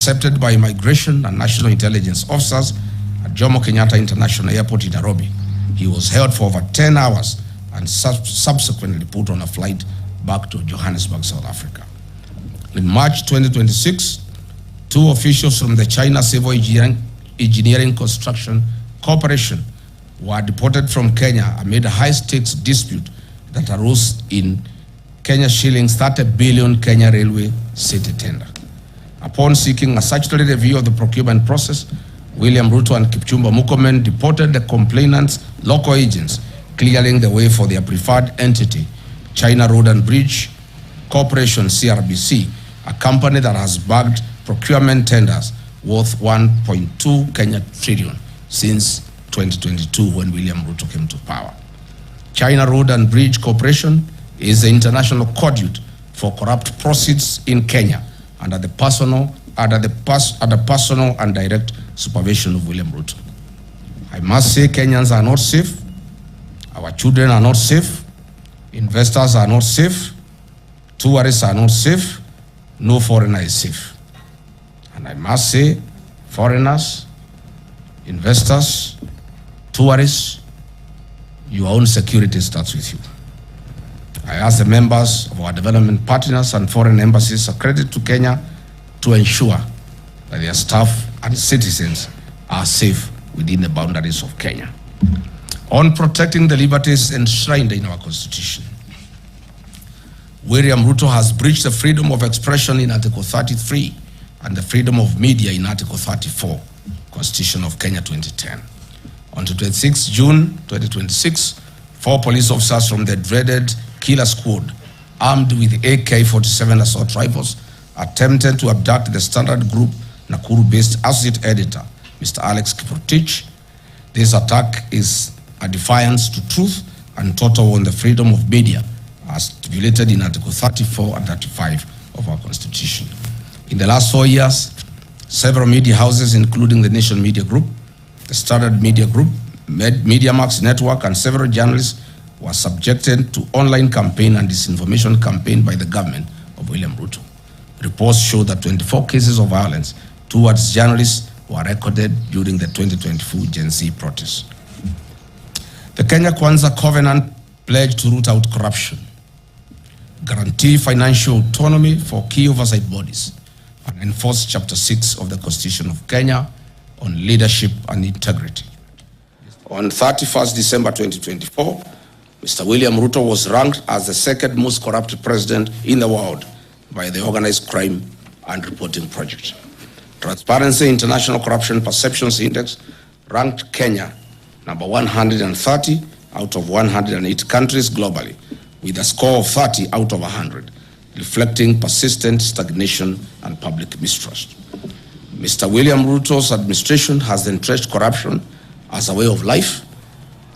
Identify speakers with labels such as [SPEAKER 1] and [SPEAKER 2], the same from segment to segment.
[SPEAKER 1] intercepted by immigration and national intelligence officers at Jomo Kenyatta International Airport in Nairobi. He was held for over 10 hours and subsequently put on a flight back to Johannesburg, South Africa. In March 2026, 2 officials from the China Civil Engineering Construction Corporation were deported from Kenya amid a high-stakes dispute that arose in Kenya shillings 30 billion Kenya Railway city tender. Upon seeking a statutory review of the procurement process, William Ruto and Kipchumba Murkomen deported the complainants' local agents, clearing the way for their preferred entity, China Road and Bridge Corporation, CRBC, a company that has bagged procurement tenders worth 1.2 Kenya trillion since 2022 when William Ruto came to power. China Road and Bridge Corporation is the international conduit for corrupt proceeds in Kenya under the personal and direct supervision of William Ruto. I must say Kenyans are not safe, our children are not safe, investors are not safe, tourists are not safe, no foreigner is safe. And I must say, foreigners, investors, tourists, your own security starts with you. I ask the members of our development partners and foreign embassies accredited to Kenya to ensure that their staff and citizens are safe within the boundaries of Kenya. On protecting the liberties enshrined in our Constitution, William Ruto has breached the freedom of expression in Article 33 and the freedom of media in Article 34, Constitution of Kenya 2010. On 26 June 2026, 4 police officers from the dreaded Killer Squad, armed with AK-47 assault rifles, attempted to abduct the Standard Group Nakuru-based associate editor, Mr. Alex Kiprotich. This attack is a defiance to truth and total on the freedom of media, as stipulated in Article 34 and 35 of our Constitution. In the last 4 years, several media houses, including the Nation Media Group, the Standard Media Group, Media Max Network, and several journalists were subjected to online campaign and disinformation campaign by the government of William Ruto. Reports show that 24 cases of violence towards journalists were recorded during the 2024 Gen Z protests. The Kenya Kwanza Covenant pledged to root out corruption, guarantee financial autonomy for key oversight bodies, and enforce Chapter 6 of the Constitution of Kenya on leadership and integrity. On 31st December 2024, Mr. William Ruto was ranked as the 2nd most corrupt president in the world by the Organized Crime and Reporting Project. Transparency International Corruption Perceptions Index ranked Kenya number 130 out of 108 countries globally, with a score of 30 out of 100, reflecting persistent stagnation and public mistrust. Mr. William Ruto's administration has entrenched corruption as a way of life,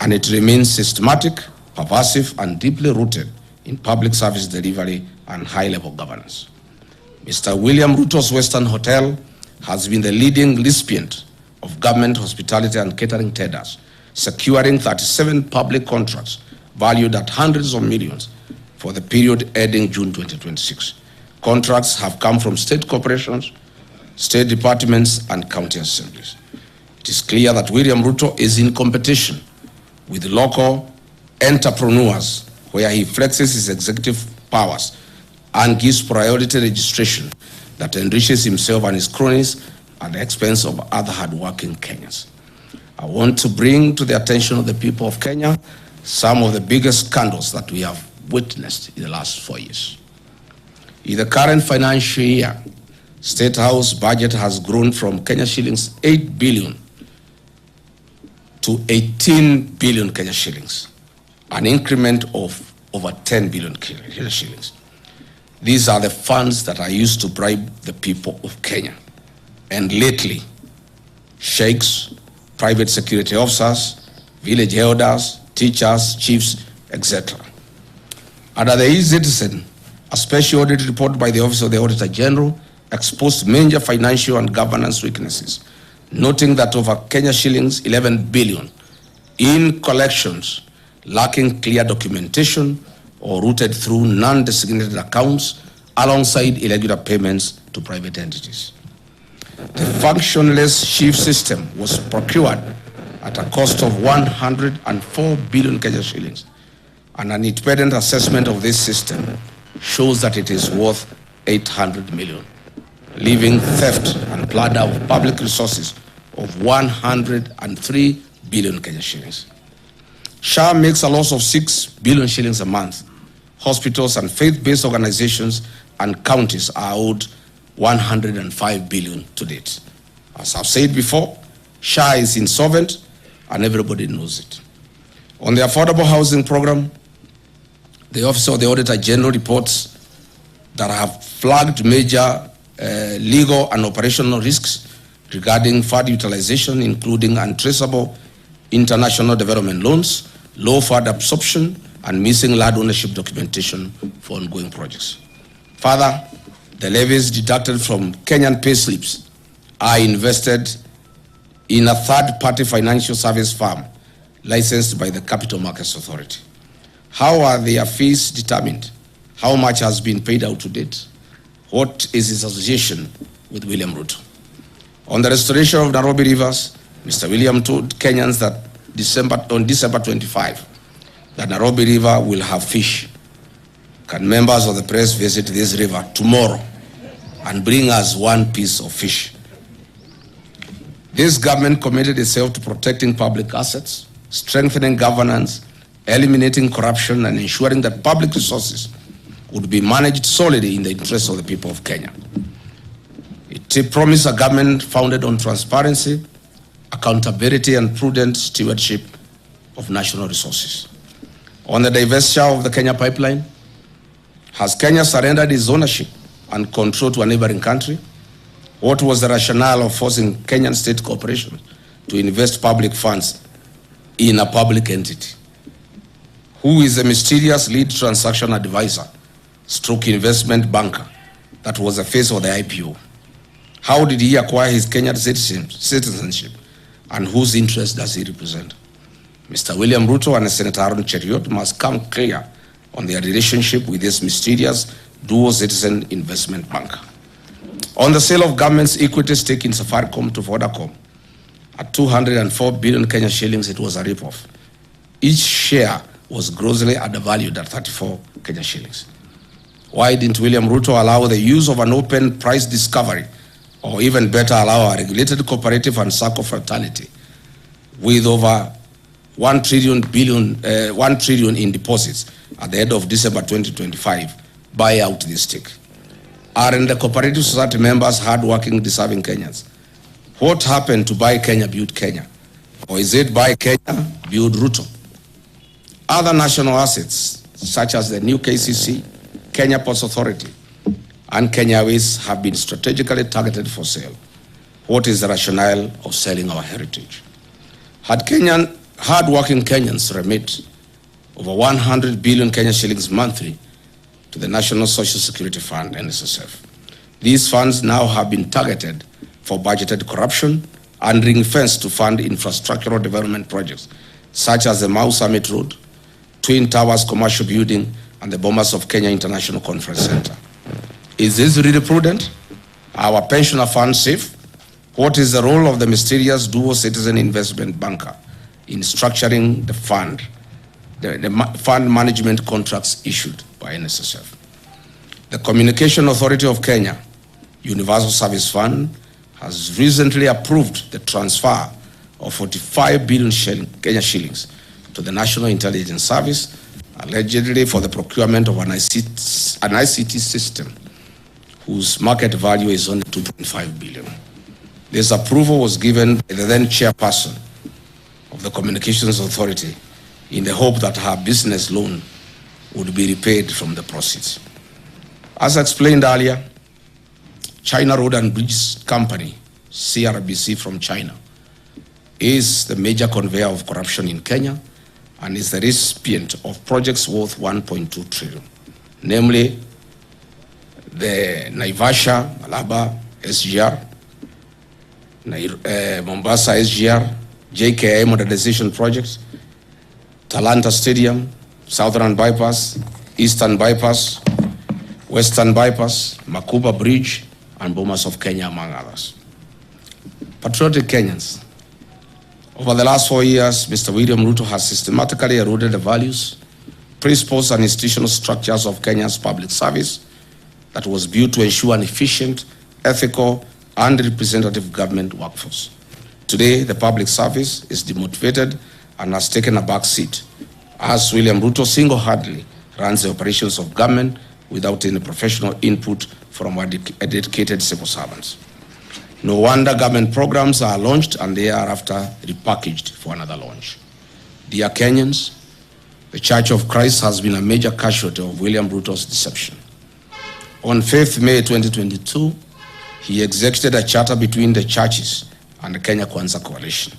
[SPEAKER 1] and it remains systematic, pervasive, and deeply rooted in public service delivery and high-level governance. Mr. William Ruto's Western Hotel has been the leading recipient of government hospitality and catering tenders, securing 37 public contracts valued at hundreds of millions for the period ending June 2026. Contracts have come from state corporations, state departments, and county assemblies. It is clear that William Ruto is in competition with local entrepreneurs, where he flexes his executive powers and gives priority registration that enriches himself and his cronies at the expense of other hardworking Kenyans. I want to bring to the attention of the people of Kenya some of the biggest scandals that we have witnessed in the last 4 years. In the current financial year, State House budget has grown from Kenya shillings 8 billion to 18 billion Kenya shillings, an increment of over 10 billion Kenya shillings. These are the funds that are used to bribe the people of Kenya. And lately, sheikhs, private security officers, village elders, teachers, chiefs, etc. Under the e-Citizen, a special audit report by the Office of the Auditor General exposed major financial and governance weaknesses, noting that over Kenya shillings 11 billion in collections lacking clear documentation or routed through non-designated accounts alongside irregular payments to private entities. functionless chief system was procured at a cost of 104 billion Kenya shillings. And an independent assessment of this system shows that it is worth 800 million, leaving theft and plunder of public resources of 103 billion Kenya shillings. SHA makes a loss of 6 billion shillings a month. Hospitals and faith-based organizations and counties are owed 105 billion to date. As I've said before, SHA is insolvent and everybody knows it. On the affordable housing program, the Office of the Auditor General reports that have flagged major legal and operational risks regarding fund utilization, including untraceable international development loans, low fund absorption, and missing land ownership documentation for ongoing projects. Further, the levies deducted from Kenyan pay slips are invested in a third-party financial service firm licensed by the Capital Markets Authority. How are their fees determined? How much has been paid out to date? What is his association with William Ruto? On the restoration of Nairobi rivers, Mr. William told Kenyans that on December 25, that Nairobi River will have fish. Can members of the press visit this river tomorrow and bring us one piece of fish? This government committed itself to protecting public assets, strengthening governance, eliminating corruption, and ensuring that public resources would be managed solely in the interest of the people of Kenya. It promised a government founded on transparency, accountability, and prudent stewardship of national resources. On the divestiture of the Kenya pipeline, has Kenya surrendered its ownership and control to a neighboring country? What was the rationale of forcing Kenyan state corporations to invest public funds in a public entity? Who is the mysterious lead transaction advisor, stroke investment banker that was the face of the IPO? How did he acquire his Kenyan citizenship, and whose interest does he represent? Mr. William Ruto and Senator Entrenched must come clear on their relationship with this mysterious dual citizen investment banker. On the sale of government's equity stake in Safaricom to Vodacom at 204 billion Kenya shillings, it was a ripoff. Each share was grossly undervalued at 34 Kenya shillings. Why didn't William Ruto allow the use of an open price discovery, or even better, allow a regulated cooperative and SACCO fraternity with over 1 trillion in deposits at the end of December 2025 buy out this stake? Aren't the cooperative society members hardworking, deserving Kenyans? What happened to Buy Kenya, Build Kenya? Or is it Buy Kenya, Build Ruto? Other national assets, such as the new KCC, Kenya Ports Authority, and Gachagua'S have been strategically targeted for sale. What is the rationale of selling our heritage? Had hard-working Kenyans remit over 100 billion Kenya shillings monthly to the National Social Security Fund, NSSF. These funds now have been targeted for budgeted corruption and ring-fenced to fund infrastructural development projects, such as the Mau Summit Road, Twin Towers Commercial Building, and the Bombshell of Kenya International Conference Center. Is this really prudent? Are our pensioner funds safe? What is the role of the mysterious dual citizen investment banker in structuring the fund, the fund management contracts issued by NSSF? The Communication Authority of Kenya, Universal Service Fund, has recently approved the transfer of 45 billion Kenya shillings to the National Intelligence Service, allegedly for the procurement of an ICT system whose market value is only 2.5 billion. This approval was given by the then chairperson of the Communications Authority in the hope that her business loan would be repaid from the proceeds. As explained earlier, China Road and Bridge Company, CRBC from China, is the major conveyor of corruption in Kenya and is the recipient of projects worth 1.2 trillion, namely the Naivasha, Malaba, SGR, Mombasa SGR, JKI modernization projects, Talanta Stadium, Southern Bypass, Eastern Bypass, Western Bypass, Makuba Bridge, and Bombshell of Kenya, among others. Patriotic Kenyans, over the last 4 years, Mr. William Ruto has systematically eroded the values, principles, and institutional structures of Kenya's public service that was built to ensure an efficient, ethical, and representative government workforce. Today, the public service is demotivated and has taken a back seat, as William Ruto single-handedly runs the operations of government without any professional input from our dedicated civil servants. No wonder government programs are launched and they are after repackaged for another launch. Dear Kenyans, the Church of Christ has been a major casualty of William Ruto's deception. On 5th May 2022, he executed a charter between the churches and the Kenya Kwanza coalition.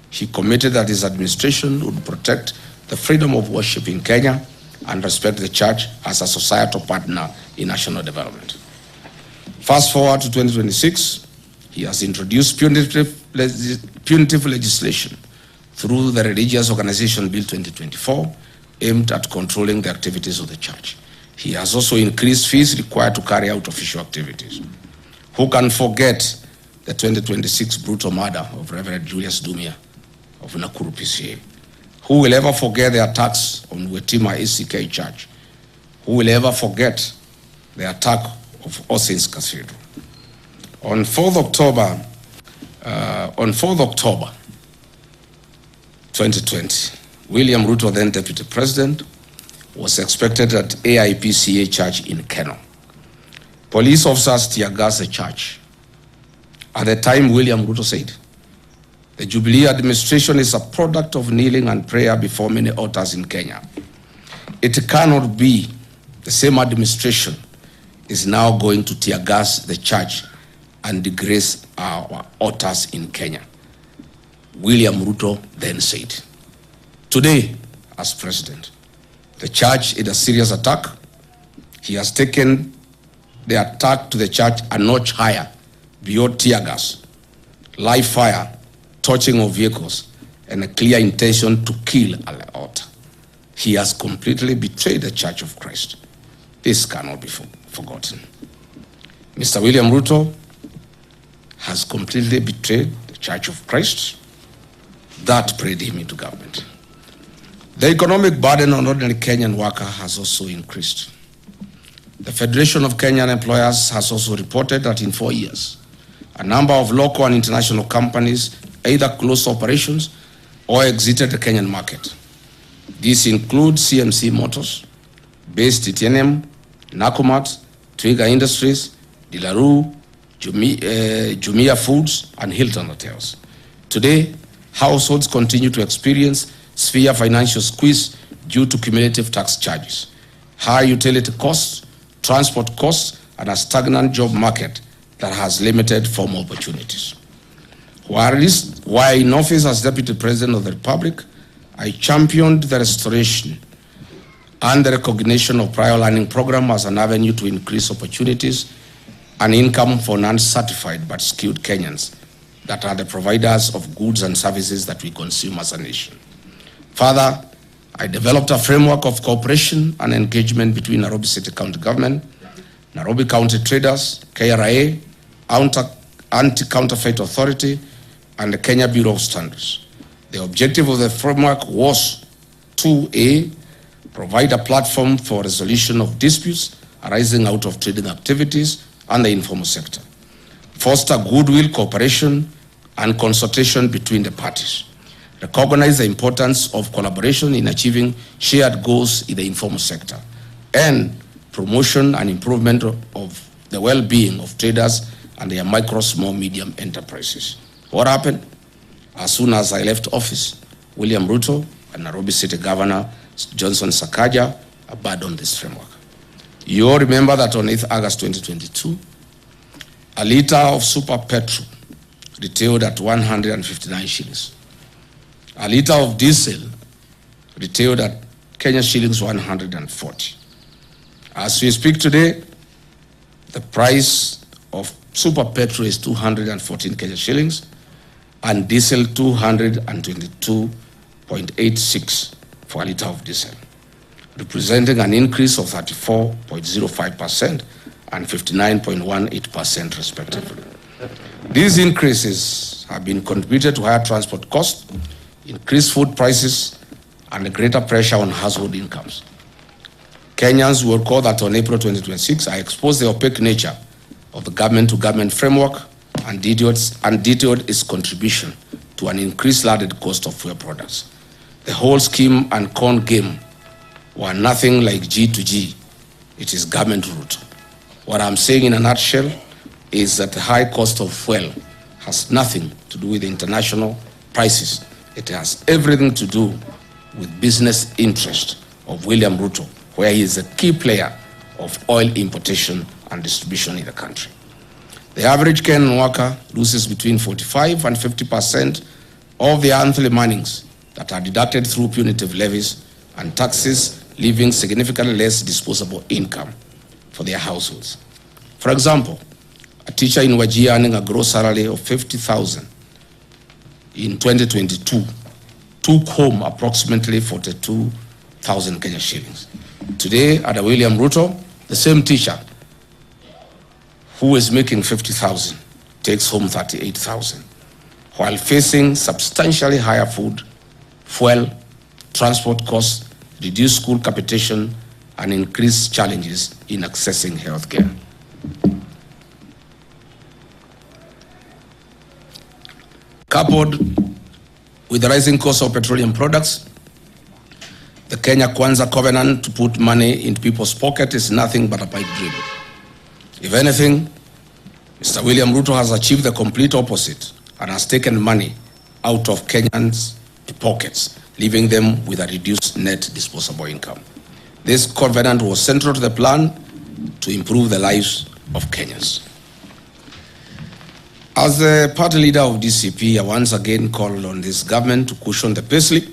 [SPEAKER 1] He committed that his administration would protect the freedom of worship in Kenya and respect the church as a societal partner in national development. Fast forward to 2026, he has introduced punitive legislation through the Religious Organization Bill 2024, aimed at controlling the activities of the church. He has also increased fees required to carry out official activities. Who can forget the 2026 brutal murder of Reverend Julius Dumia of Nakuru PCA? Who will ever forget the attacks on Wetima ACK Church? Who will ever forget the attack of All Saints Cathedral? On 4th October 2020, William Ruto, then Deputy President, was expected at AIPCA Church in Keno. Police officers tear-gassed the church. At the time, William Ruto said, "The Jubilee administration is a product of kneeling and prayer before many altars in Kenya. It cannot be the same administration is now going to tear-gas the church and degrade our altars in Kenya." William Ruto then said, "Today, as president, the church is a serious attack. He has taken the attack to the church a notch higher, beyond tear gas, live fire, torching of vehicles, and a clear intention to kill at the altar. He has completely betrayed the Church of Christ. This cannot be forgotten." Mr. William Ruto has completely betrayed the Church of Christ. That prayed him into government. The economic burden on ordinary Kenyan worker has also increased. The Federation of Kenyan Employers has also reported that in 4 years, a number of local and international companies either closed operations or exited the Kenyan market. These include CMC Motors, Base Titanium, Nakumat, Twiga Industries, Dilaru, Jumia Foods, and Hilton Hotels. Today, households continue to experience severe financial squeeze due to cumulative tax charges, high utility costs, transport costs, and a stagnant job market that has limited formal opportunities. While in office as Deputy President of the Republic, I championed the restoration and the recognition of prior learning program as an avenue to increase opportunities and income for non-certified but skilled Kenyans that are the providers of goods and services that we consume as a nation. Further, I developed a framework of cooperation and engagement between Nairobi City County Government, Nairobi County Traders, KRA, Anti-Counterfeit Authority, and the Kenya Bureau of Standards. The objective of the framework was to A, provide a platform for resolution of disputes arising out of trading activities and the informal sector, foster goodwill, cooperation, and consultation between the parties, recognize the importance of collaboration in achieving shared goals in the informal sector, and promotion and improvement of the well-being of traders and their micro, small, medium enterprises. What happened? As soon as I left office, William Ruto and Nairobi City Governor Johnson Sakaja abandoned this framework. You all remember that on 8th August 2022, a liter of super petrol retailed at 159 shillings. A liter of diesel retailed at Kenya shillings 140. As we speak today, the price of super petrol is 214 Kenya shillings and diesel 222.86 for a liter of diesel, representing an increase of 34.05% and 59.18% respectively. These increases factors have been contributed to higher transport costs, increased food prices, and a greater pressure on household incomes. Kenyans will recall that on April 2026, I exposed the opaque nature of the government-to-government framework and detailed its contribution to an increased landed cost of fuel products. The whole scheme and con game were nothing like G to G. It is government route. What I'm saying in a nutshell is that the high cost of fuel has nothing to do with international prices. It has everything to do with business interest of William Ruto, where he is a key player of oil importation and distribution in the country. The average Kenyan worker loses between 45 and 50% of their monthly earnings that are deducted through punitive levies and taxes, leaving significantly less disposable income for their households. For example, a teacher in Wajir earning a gross salary of 50,000 in 2022 took home approximately 42,000 Kenya shillings. Today, under William Ruto, the same teacher who is making 50,000 takes home 38,000, while facing substantially higher food, fuel, transport costs, reduced school capitation, and increased challenges in accessing healthcare. Coupled with the rising cost of petroleum products, the Kenya Kwanza covenant to put money into people's pocket is nothing but a pipe dream. If anything, Mr. William Ruto has achieved the complete opposite and has taken money out of Kenyans' pockets, leaving them with a reduced net disposable income. This covenant was central to the plan to improve the lives of Kenyans. As the party leader of DCP, I once again called on this government to cushion the payslip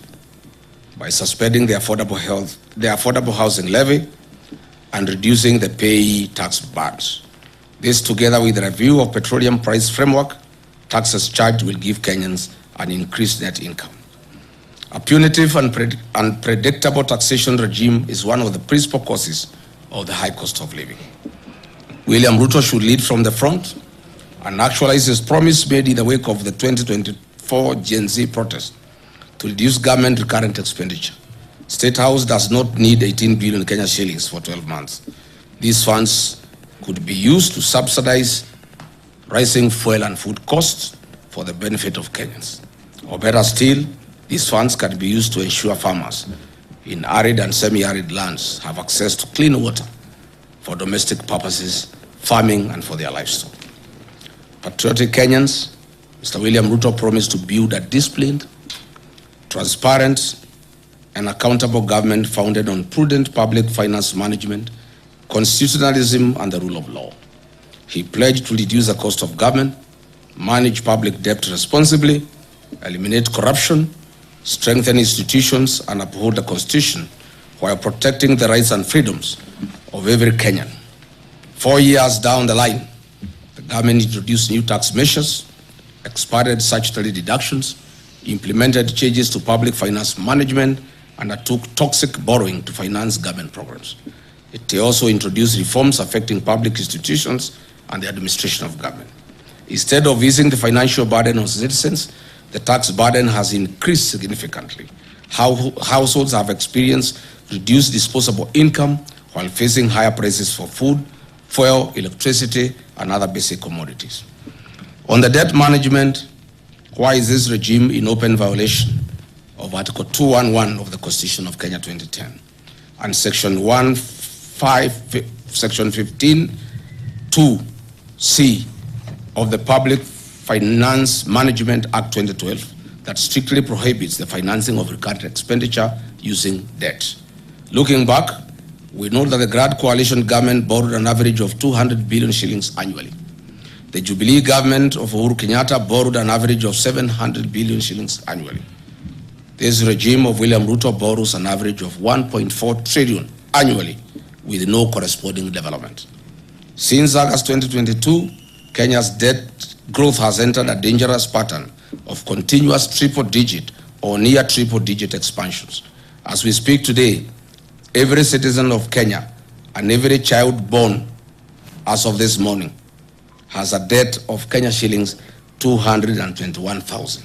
[SPEAKER 1] by suspending the affordable housing levy and reducing the payee tax burdens. This, together with the review of petroleum price framework, taxes charged will give Kenyans an increased net income. A punitive and unpredictable taxation regime is one of the principal causes of the high cost of living. William Ruto should lead from the front and actualize his promise made in the wake of the 2024 Gen Z protest to reduce government recurrent expenditure. State House does not need 18 billion Kenya shillings for 12 months. These funds could be used to subsidize rising fuel and food costs for the benefit of Kenyans. Or better still, these funds can be used to ensure farmers in arid and semi-arid lands have access to clean water for domestic purposes, farming, and for their livestock. Patriotic Kenyans, Mr. William Ruto promised to build a disciplined, transparent, and accountable government founded on prudent public finance management, constitutionalism, and the rule of law. He pledged to reduce the cost of government, manage public debt responsibly, eliminate corruption, strengthen institutions, and uphold the Constitution while protecting the rights and freedoms of every Kenyan. 4 years down the line, the government introduced new tax measures, expanded statutory deductions, implemented changes to public finance management, and undertook toxic borrowing to finance government programs. It also introduced reforms affecting public institutions and the administration of government. Instead of easing the financial burden on citizens, the tax burden has increased significantly. Households have experienced reduced disposable income while facing higher prices for food, fuel, electricity, and other basic commodities. On the debt management, why is this regime in open violation of Article 211 of the Constitution of Kenya 2010 and Section 15, 2C of the Public Finance Management Act 2012 that strictly prohibits the financing of recurrent expenditure using debt? Looking back, we know that the Grand Coalition government borrowed an average of 200 billion shillings annually. The Jubilee government of Uhuru Kenyatta borrowed an average of 700 billion shillings annually. This regime of William Ruto borrows an average of 1.4 trillion annually with no corresponding development. Since August 2022, Kenya's debt growth has entered a dangerous pattern of continuous triple-digit or near triple-digit expansions. As we speak today, every citizen of Kenya and every child born as of this morning has a debt of Kenya shillings 221,000.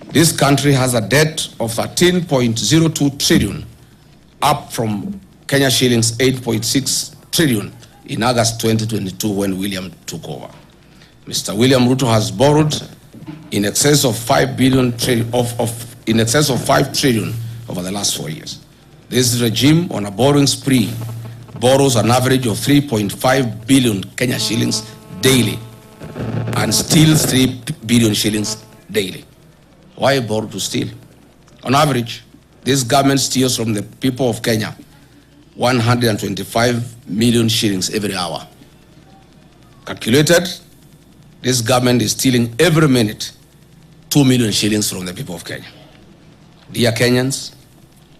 [SPEAKER 1] This country has a debt of 13.02 trillion, up from Kenya shillings 8.6 trillion in August 2022 when William took over. Mr. William Ruto has borrowed in excess of 5 trillion over the last 4 years. This regime, on a borrowing spree, borrows an average of 3.5 billion Kenya shillings daily and steals 3 billion shillings daily. Why borrow to steal? On average, this government steals from the people of Kenya 125 million shillings every hour. Calculated, this government is stealing every minute 2 million shillings from the people of Kenya. Dear Kenyans,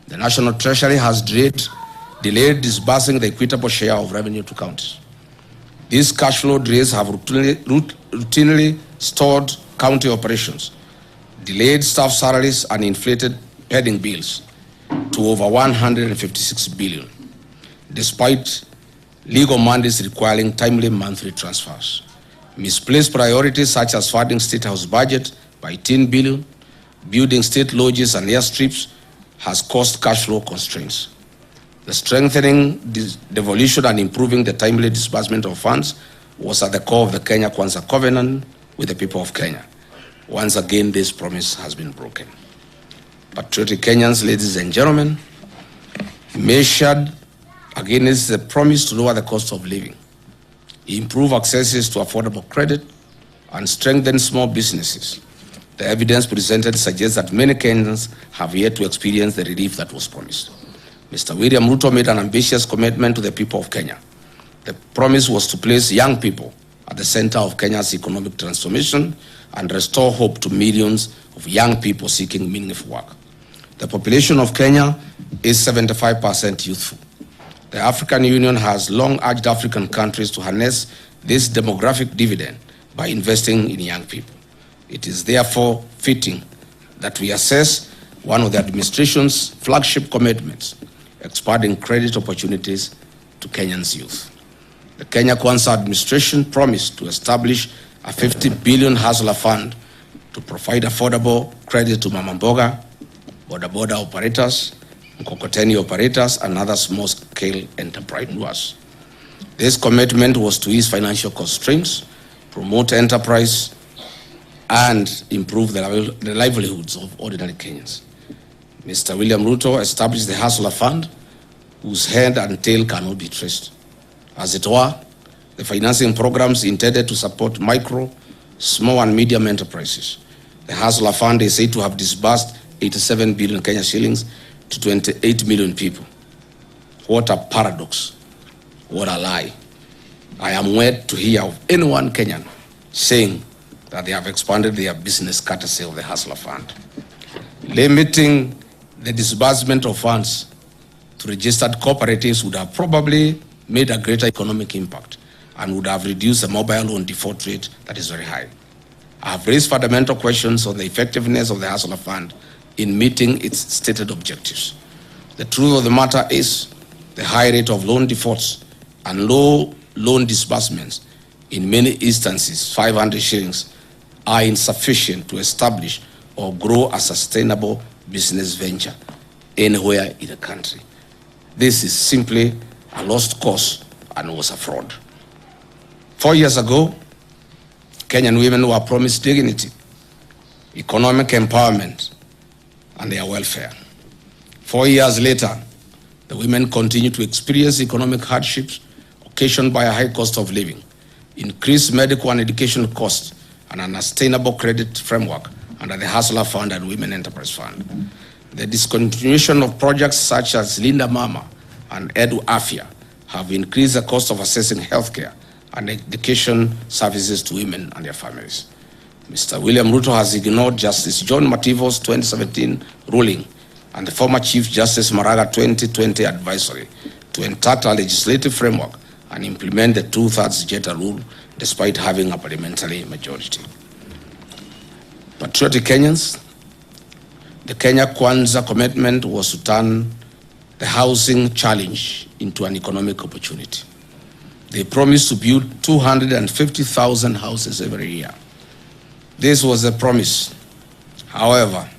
[SPEAKER 1] the National Treasury has delayed disbursing the equitable share of revenue to counties. These cash flow delays have routinely stalled county operations, delayed staff salaries, and inflated pending bills to over 156 billion, despite legal mandates requiring timely monthly transfers. Misplaced priorities such as funding State House budget by 10 billion, building state lodges and airstrips has caused cash flow constraints. The strengthening, devolution, and improving the timely disbursement of funds was at the core of the Kenya Kwanza covenant with the people of Kenya. Once again, this promise has been broken. Patriotic Kenyans, ladies and gentlemen, measured against the promise to lower the cost of living, improve access to affordable credit, and strengthen small businesses, the evidence presented suggests that many Kenyans have yet to experience the relief that was promised. Mr. William Ruto made an ambitious commitment to the people of Kenya. The promise was to place young people at the center of Kenya's economic transformation and restore hope to millions of young people seeking meaningful work. The population of Kenya is 75% youthful. The African Union has long urged African countries to harness this demographic dividend by investing in young people. It is therefore fitting that we assess one of the administration's flagship commitments, expanding credit opportunities to Kenyans' youth. The Kenya Kwanza administration promised to establish a 50 billion hustler fund to provide affordable credit to mama mboga, boda operators, mkokoteni operators, and other small-scale entrepreneurs. This commitment was to ease financial constraints, promote enterprise, and improve the livelihoods of ordinary Kenyans. Mr. William Ruto established the Hustler Fund, whose head and tail cannot be traced. As it were, the financing programs intended to support micro, small, and medium enterprises. The Hustler Fund is said to have disbursed 87 billion Kenya shillings to 28 million people. What a paradox. What a lie. I am yet to hear of anyone Kenyan saying that they have expanded their business courtesy of the Hustler Fund. Limiting the disbursement of funds to registered cooperatives would have probably made a greater economic impact and would have reduced the mobile loan default rate that is very high. I have raised fundamental questions on the effectiveness of the Hustler Fund in meeting its stated objectives. The truth of the matter is the high rate of loan defaults and low loan disbursements, in many instances 500 shillings, are insufficient to establish or grow a sustainable business venture anywhere in the country. This is simply a lost cause and was a fraud. 4 years ago, Kenyan women were promised dignity, economic empowerment, and their welfare. 4 years later, the women continue to experience economic hardships occasioned by a high cost of living, increased medical and educational costs, and an unsustainable credit framework under the Hustler Fund and Women Enterprise Fund. The discontinuation of projects such as Linda Mama and Edu Afia have increased the cost of accessing healthcare and education services to women and their families. Mr. William Ruto has ignored Justice John Mativo's 2017 ruling and the former Chief Justice Maraga 2020 advisory to entact a legislative framework and implement the 2/3 Jeta rule despite having a parliamentary majority. Patriotic Kenyans, the Kenya Kwanza commitment was to turn the housing challenge into an economic opportunity. They promised to build 250,000 houses every year. This was a promise. However,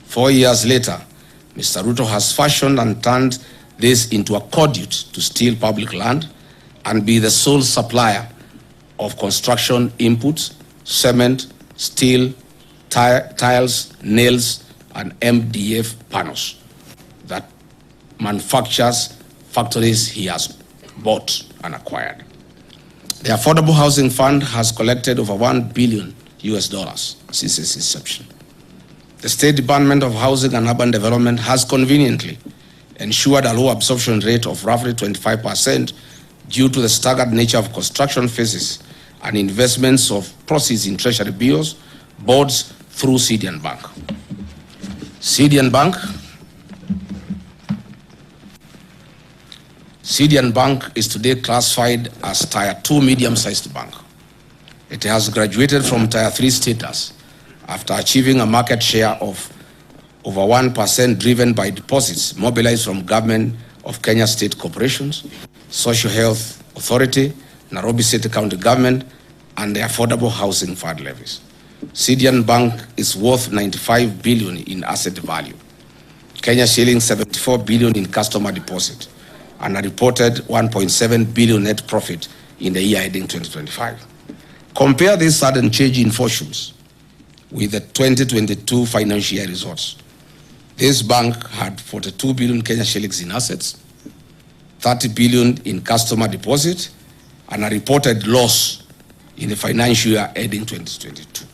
[SPEAKER 1] 4 years later, Mr. Ruto has fashioned and turned this into a conduit to steal public land and be the sole supplier of construction inputs, cement, steel, tiles, nails, and MDF panels that manufactures factories he has bought and acquired. The Affordable Housing Fund has collected over $1 billion since its inception. The State Department of Housing and Urban Development has conveniently ensured a low absorption rate of roughly 25% due to the staggered nature of construction phases and investments of proceeds in treasury bills, bonds through CDN Bank. CDN Bank is today classified as Tier 2 medium-sized bank. It has graduated from Tier 3 status after achieving a market share of over 1% driven by deposits mobilized from Government of Kenya State Corporations, Social Health Authority, Nairobi City County Government, and the Affordable Housing Fund levies. CDN Bank is worth 95 billion in asset value, Kenya shillings 74 billion in customer deposit, and a reported 1.7 billion net profit in the year ending 2025. Compare this sudden change in fortunes with the 2022 financial year results. This bank had 42 billion Kenya shillings in assets, 30 billion in customer deposit, and a reported loss in the financial year ending 2022.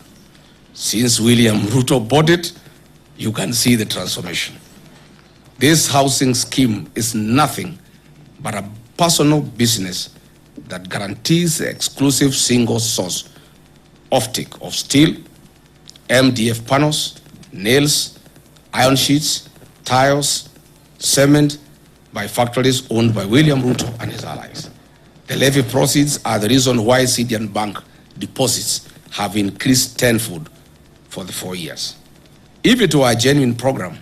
[SPEAKER 1] Since William Ruto bought it, you can see the transformation. This housing scheme is nothing but a personal business that guarantees the exclusive single source offtake of steel, MDF panels, nails, iron sheets, tiles, cement by factories owned by William Ruto and his allies. The levy proceeds are the reason why CDN Bank deposits have increased tenfold for the 4 years. If it were a genuine program,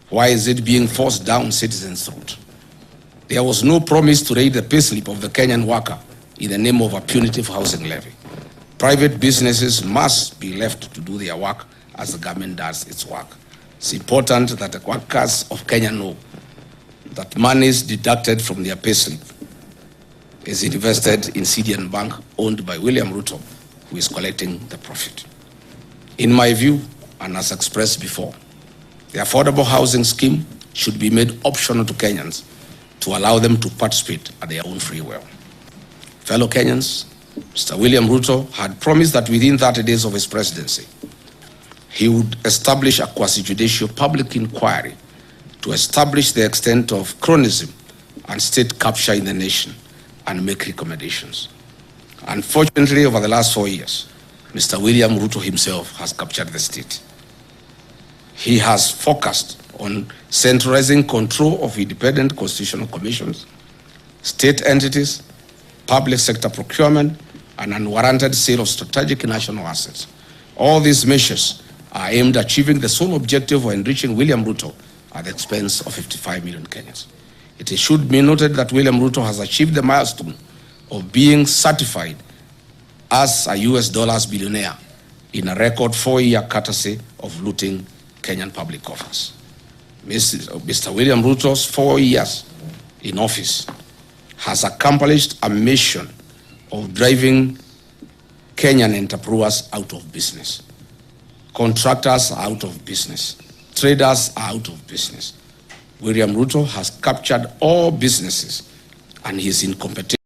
[SPEAKER 1] why is it being forced down citizens' throat? There was no promise to raise the payslip of the Kenyan worker in the name of a punitive housing levy. Private businesses must be left to do their work as the government does its work. It's important that the workers of Kenya know that monies deducted from their payslip is invested in CDN Bank owned by William Ruto, who is collecting the profit. In my view, and as expressed before, the affordable housing scheme should be made optional to Kenyans to allow them to participate at their own free will. Fellow Kenyans, Mr. William Ruto had promised that within 30 days of his presidency, he would establish a quasi-judicial public inquiry to establish the extent of cronyism and state capture in the nation and make recommendations. Unfortunately, over the last 4 years, Mr. William Ruto himself has captured the state. He has focused on centralizing control of independent constitutional commissions, state entities, public sector procurement, and unwarranted sale of strategic national assets. All these measures are aimed at achieving the sole objective of enriching William Ruto at the expense of 55 million Kenyans. It should be noted that William Ruto has achieved the milestone of being certified as a US dollars billionaire in a record 4-year courtesy of looting Kenyan public coffers. Mr. William Ruto's 4 years in office has accomplished a mission of driving Kenyan entrepreneurs out of business. Contractors are out of business. Traders are out of business. William Ruto has captured all businesses and he is in competition